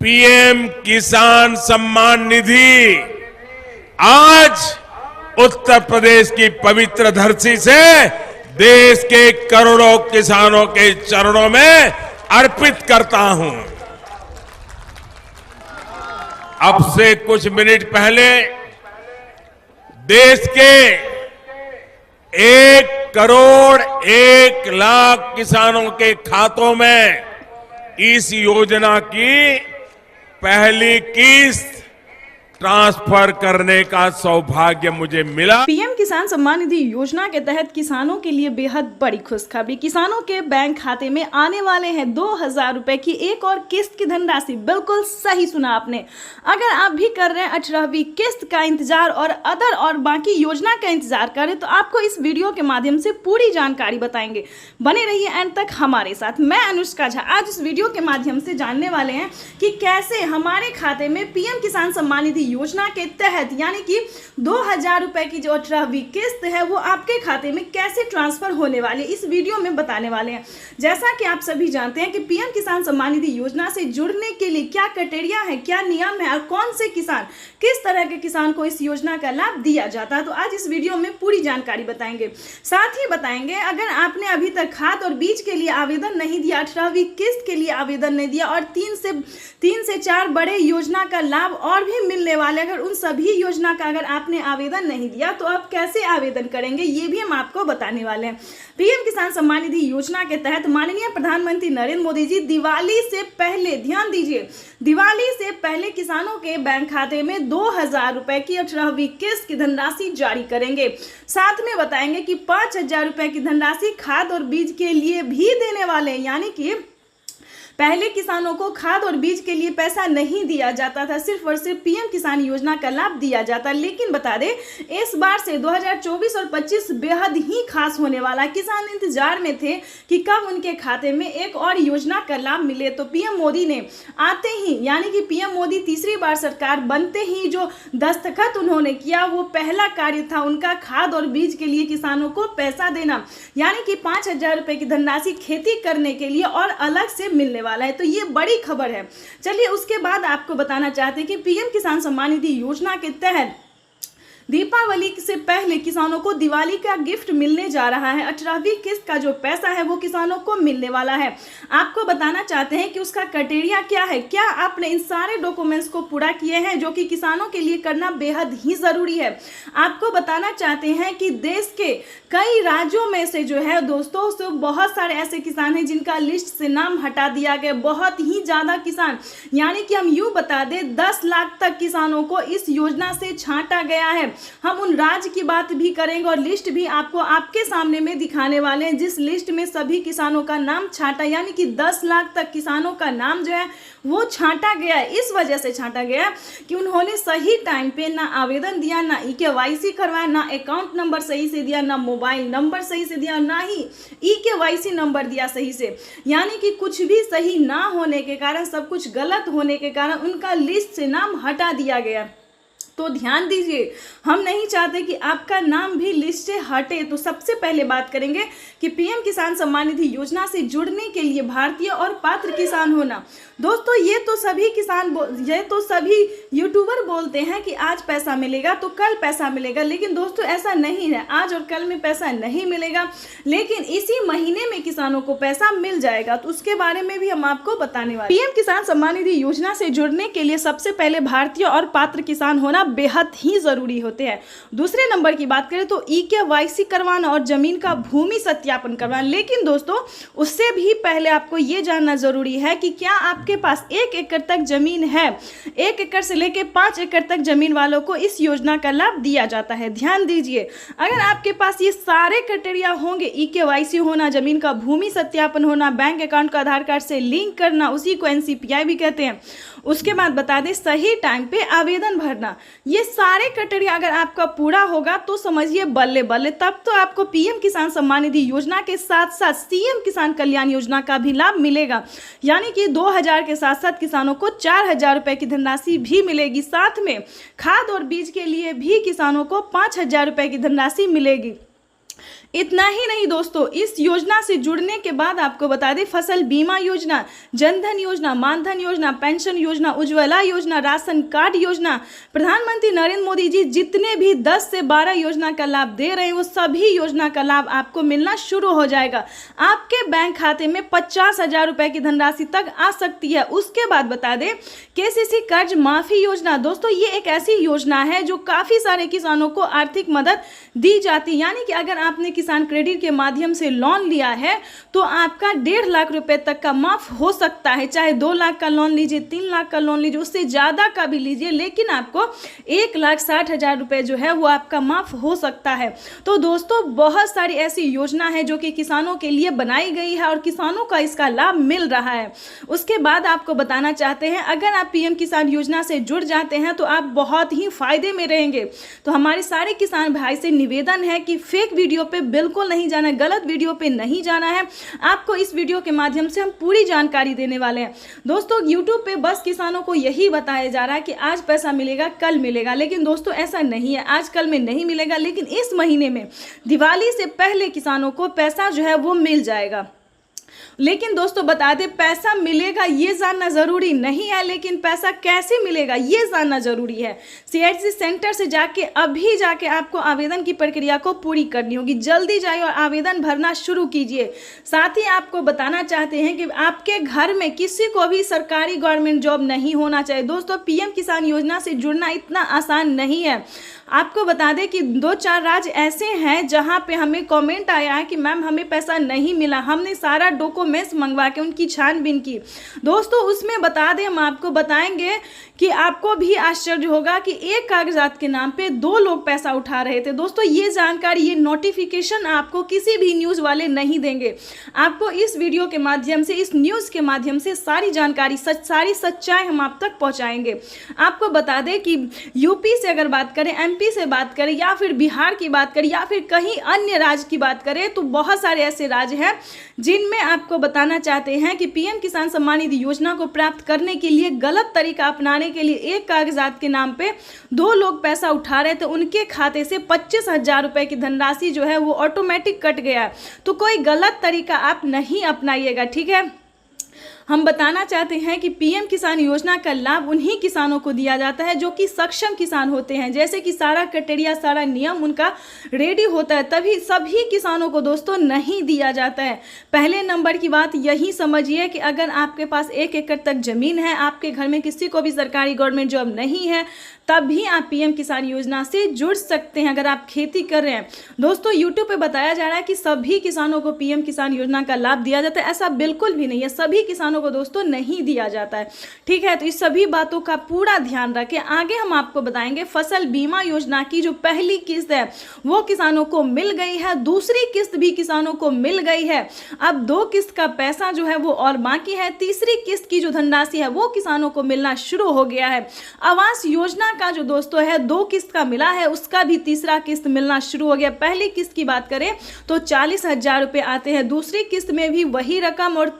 PM किसान सम्मान निधि आज उत्तर प्रदेश की पवित्र धरती से देश के करोड़ों किसानों के चरणों में अर्पित करता हूं। अब से कुछ मिनट पहले देश के 1,01,00,000 किसानों के खातों में इस योजना की पहली किस्त ट्रांसफर करने का सौभाग्य मुझे मिला। पीएम किसान सम्मान निधि योजना के तहत किसानों के लिए बेहद बड़ी खुशखबरी। किसानों के बैंक खाते में आने वाले हैं 2,000 रुपए की एक और किस्त की धनराशि। बिल्कुल सही सुना आपने। अगर आप भी कर रहे हैं 18वीं किस्त का इंतजार और अदर और बाकी योजना का इंतजार करें तो आपको इस वीडियो के माध्यम से पूरी जानकारी बताएंगे। बने रहिए एंड तक हमारे साथ। मैं अनुष्का झा आज इस वीडियो के माध्यम से जानने वाले हैं कि कैसे हमारे खाते में पीएम किसान सम्मान निधि योजना के तहत यानी कि 2,000 रुपए की जो 18वीं किस्त है वो आपके खाते में कैसे ट्रांसफर होने वाली है, इस वीडियो में बताने वाले हैं। जैसा कि आप सभी जानते हैं कि पीएम किसान सम्मान निधि योजना से जुड़ने के लिए क्या क्राइटेरिया है, क्या नियम है और कौन से किसान, किस तरह के किसान को इस योजना का लाभ दिया जाता है, तो आज इस वीडियो में पूरी जानकारी बताएंगे। साथ ही बताएंगे अगर आपने अभी तक खाद और बीज के लिए आवेदन नहीं दिया, 18वीं किस्त के लिए आवेदन नहीं दिया और 3 से 4 बड़े योजना का लाभ और भी मिलने वाले, अगर उन सभी योजना का अगर आपने आवेदन नहीं दिया तो आप कैसे आवेदन करेंगे ये भी हम आपको बताने वाले हैं। पीएम किसान सम्मान निधि योजना के तहत माननीय प्रधानमंत्री नरेंद्र मोदी जी दिवाली से पहले, ध्यान दीजिए, दिवाली से पहले किसानों के बैंक खाते में 2,000 रुपए की 18वीं किस्त की धनराशि जारी करेंगे। साथ में बताएंगे कि 5,000 रुपए की धनराशि खाद और बीज के लिए भी देने वाले हैं। यानी कि पहले किसानों को खाद और बीज के लिए पैसा नहीं दिया जाता था, सिर्फ और सिर्फ पीएम किसान योजना का लाभ दिया जाता। लेकिन बता दें इस बार से 2024 और 25 बेहद ही खास होने वाला। किसान इंतजार में थे कि कब उनके खाते में एक और योजना का लाभ मिले, तो पीएम मोदी ने आते ही यानी कि पीएम मोदी तीसरी बार सरकार बनते ही जो दस्तखत उन्होंने किया वो पहला कार्य था उनका खाद और बीज के लिए किसानों को पैसा देना, यानी कि 5,000 रुपए की धनराशि खेती करने के लिए और अलग से मिलने वाला है। तो ये बड़ी खबर है। चलिए उसके बाद आपको बताना चाहते हैं कि पीएम किसान सम्मान निधि योजना के तहत दीपावली से पहले किसानों को दिवाली का गिफ्ट मिलने जा रहा है। 18वीं किस्त का जो पैसा है वो किसानों को मिलने वाला है। आपको बताना चाहते हैं कि उसका क्राइटेरिया क्या है, क्या आपने इन सारे डॉक्यूमेंट्स को पूरा किए हैं जो कि किसानों के लिए करना बेहद ही जरूरी है। आपको बताना चाहते हैं कि देश के कई राज्यों में से जो है दोस्तों तो बहुत सारे ऐसे किसान हैं जिनका लिस्ट से नाम हटा दिया गया। बहुत ही ज्यादा किसान, यानी कि हम यूं बता दें 10 लाख तक किसानों को इस योजना से छांटा गया है। हम उन राज्य की बात भी करेंगे और लिस्ट भी आपको आपके सामने में दिखाने वाले हैं जिस लिस्ट में सभी किसानों का नाम छांटा, यानी कि 10 लाख तक किसानों का नाम जो है वो छांटा गया है। इस वजह से छांटा गया कि उन्होंने सही टाइम पे ना आवेदन दिया, ना EKYC करवाया, ना अकाउंट नंबर सही से दिया, ना मोबाइल नंबर सही से दिया, ना ही EKYC नंबर दिया सही से। यानी कि कुछ भी सही ना होने के कारण, सब कुछ गलत होने के कारण उनका लिस्ट से नाम हटा दिया गया। तो ध्यान दीजिए, हम नहीं चाहते कि आपका नाम भी लिस्ट से हटे। तो सबसे पहले बात करेंगे कि पीएम किसान सम्मान निधि योजना से जुड़ने के लिए भारतीय और पात्र किसान होना। दोस्तों ये तो सभी यूट्यूबर बोलते हैं कि आज पैसा मिलेगा तो कल पैसा मिलेगा, लेकिन दोस्तों ऐसा नहीं है। आज और कल में पैसा नहीं मिलेगा, लेकिन इसी महीने में किसानों को पैसा मिल जाएगा। तो उसके बारे में भी हम आपको बताने वाले। पीएम किसान सम्मान निधि योजना से जुड़ने के लिए सबसे पहले भारतीय और पात्र किसान होना बेहद ही जरूरी होते हैं। दूसरे नंबर की बात करें तो EKYC करवाना और जमीन का भूमि सत्यापन करवाना। लेकिन दोस्तों उससे भी पहले आपको ये जानना जरूरी है कि क्या आपके पास 1 एकड़ तक जमीन है। 1 एकड़ से लेके 5 एकड़ तक जमीन वालों को इस योजना का लाभ दिया जाता है। ध्यान दीजिए, अगर आपके पास ये सारे क्राइटेरिया होंगे, EKYC होना, जमीन का भूमि सत्यापन होना, बैंक अकाउंट का आधार कार्ड से लिंक करना, उसी को NCPI भी कहते हैं, उसके बाद बता दें सही टाइम पे आवेदन भरना, ये सारे क्राइटेरिया अगर आपका पूरा होगा तो समझिए बल्ले बल्ले, तब तो आपको पीएम किसान सम्मान निधि योजना के साथ साथ सीएम किसान कल्याण योजना का भी लाभ मिलेगा। यानी कि 2,000 के साथ साथ किसानों को 4,000 रुपए की धनराशि भी मिलेगी। साथ में खाद और बीज के लिए भी किसानों को 5,000 रुपए की धनराशि मिलेगी। इतना ही नहीं दोस्तों, इस योजना से जुड़ने के बाद आपको बता दें फसल बीमा योजना, जनधन योजना, मानधन योजना, पेंशन योजना, उज्ज्वला योजना, राशन कार्ड योजना, प्रधानमंत्री नरेंद्र मोदी जी जितने भी 10 से 12 योजना का लाभ दे रहे हैं वो सभी योजना का लाभ आपको मिलना शुरू हो जाएगा। आपके बैंक खाते में 50,000 रुपए की धनराशि तक आ सकती है। उसके बाद बता दें केसीसी कर्ज माफी योजना, दोस्तों ये एक ऐसी योजना है जो काफी सारे किसानों को आर्थिक मदद दी जाती है। यानी कि अगर आपने किसान क्रेडिट के माध्यम से लोन लिया है तो आपका 1.5 लाख रुपए तक का माफ हो सकता है। चाहे 2 लाख का लोन लीजिए, 3 लाख का लोन लीजिए, उससे ज्यादा का भी लीजिए, लेकिन आपको 1,60,000 रुपए जो है वो आपका माफ हो सकता है। तो दोस्तों बहुत सारी ऐसी योजना है जो कि किसानों के लिए बनाई गई है और किसानों का इसका लाभ मिल रहा है। उसके बाद आपको बताना चाहते हैं अगर आप पीएम किसान योजना से जुड़ जाते हैं तो आप बहुत ही फायदे में रहेंगे। तो हमारे सारे किसान भाई से निवेदन है कि फेक वीडियो पे बिल्कुल नहीं जाना है, गलत वीडियो पे नहीं जाना है। आपको इस वीडियो के माध्यम से हम पूरी जानकारी देने वाले हैं। दोस्तों यूट्यूब पे बस किसानों को यही बताया जा रहा है कि आज पैसा मिलेगा कल मिलेगा, लेकिन दोस्तों ऐसा नहीं है। आज कल में नहीं मिलेगा, लेकिन इस महीने में दिवाली से पहले किसानों को पैसा जो है वो मिल जाएगा। लेकिन दोस्तों बता दें पैसा मिलेगा ये जानना जरूरी नहीं है, लेकिन पैसा कैसे मिलेगा ये जानना जरूरी है। सीएचसी सेंटर से अभी जाके आपको आवेदन की प्रक्रिया को पूरी करनी होगी। जल्दी जाइए और आवेदन भरना शुरू कीजिए। साथ ही आपको बताना चाहते हैं कि आपके घर में किसी को भी सरकारी गवर्नमेंट जॉब नहीं होना चाहिए। दोस्तों पीएम किसान योजना से जुड़ना इतना आसान नहीं है। आपको बता दें कि 2-4 राज्य ऐसे हैं जहां पे हमें कमेंट आया है कि मैम हमें पैसा नहीं मिला। हमने सारा डॉक्यूमेंट्स मंगवा के उनकी छानबीन की। दोस्तों उसमें बता दें, हम आपको बताएंगे कि आपको भी आश्चर्य होगा कि एक कागजात के नाम पे 2 लोग पैसा उठा रहे थे। दोस्तों ये जानकारी, ये नोटिफिकेशन आपको किसी भी न्यूज़ वाले नहीं देंगे। आपको इस वीडियो के माध्यम से, इस न्यूज़ के माध्यम से सारी जानकारी, सारी सच्चाई हम आप तक पहुंचाएंगे। आपको बता दें कि यूपी से अगर बात करें, एमपी से बात करें या फिर बिहार की बात करें या फिर कहीं अन्य राज्य की बात करें तो बहुत सारे ऐसे राज्य हैं जिनमें आपको बताना चाहते हैं कि पीएम किसान सम्मान निधि योजना को प्राप्त करने के लिए गलत तरीका अपनाने के लिए एक कागजात के नाम पे 2 लोग पैसा उठा रहे थे। उनके खाते से 25,000 रुपए की धनराशि जो है वो ऑटोमेटिक कट गया। तो कोई गलत तरीका आप नहीं अपनाइएगा, ठीक है। हम बताना चाहते हैं कि पीएम किसान योजना का लाभ उन्हीं किसानों को दिया जाता है जो कि सक्षम किसान होते हैं। जैसे कि सारा क्राइटेरिया, सारा नियम उनका रेडी होता है, तभी सभी किसानों को दोस्तों नहीं दिया जाता है। पहले नंबर की बात यही समझिए कि अगर आपके पास 1 एकड़ तक जमीन है, आपके घर में किसी को भी सरकारी गवर्नमेंट जॉब नहीं है, तब भी आप पीएम किसान योजना से जुड़ सकते हैं अगर आप खेती कर रहे हैं। दोस्तों यूट्यूब पे बताया जा रहा है कि सभी किसानों को पीएम किसान योजना का लाभ दिया जाता है। ऐसा बिल्कुल भी नहीं है, सभी किसानों को दोस्तों नहीं दिया जाता है, ठीक है। तो इस सभी बातों का पूरा ध्यान रखें। आगे हम आपको बताएंगे फसल बीमा योजना की जो पहली किस्त है वो किसानों को मिल गई है, दूसरी किस्त भी किसानों को मिल गई है। अब 2 किस्त का पैसा जो है वो और बाकी है। तीसरी किस्त की जो धनराशि है वो किसानों को मिलना शुरू हो गया है। आवास योजना का जो दोस्तों है 2 किस्त का मिला है, उसका भी तीसरा किस्त मिलना शुरू हो गया। पहली किस्त की बात करें तो 40,000 रुपए आते हैं, दूसरी किस्त में भी वही रकम और